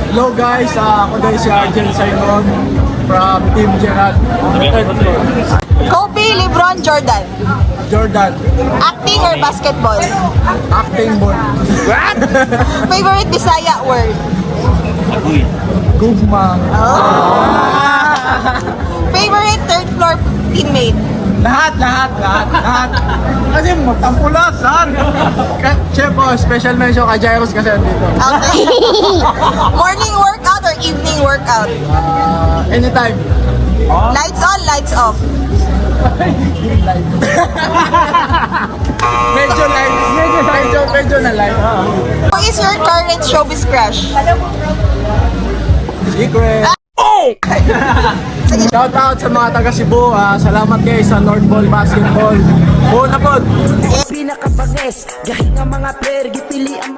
Hello guys, ako guys si Argel Simon from Team Gerald. Third floor. Kobe, LeBron, Jordan. Jordan, Acting or basketball? acting ball. Favorite Bisaya word? Gugma. Favorite third floor teammate? Lahat. Kasi magtampulat, lahat. Siyempre, special mention kay Jairus kasi andito. Okay. Morning workout or evening workout? Anytime. Lights on, lights off. Medyo light. Medyo na light. Who is your current showbiz crush? Secret. Shout out sa mga taga Cebu. Salamat kayo sa North Ball Basketball. Buo na po. Pinakabanges, gahi nga mga player, gipili ang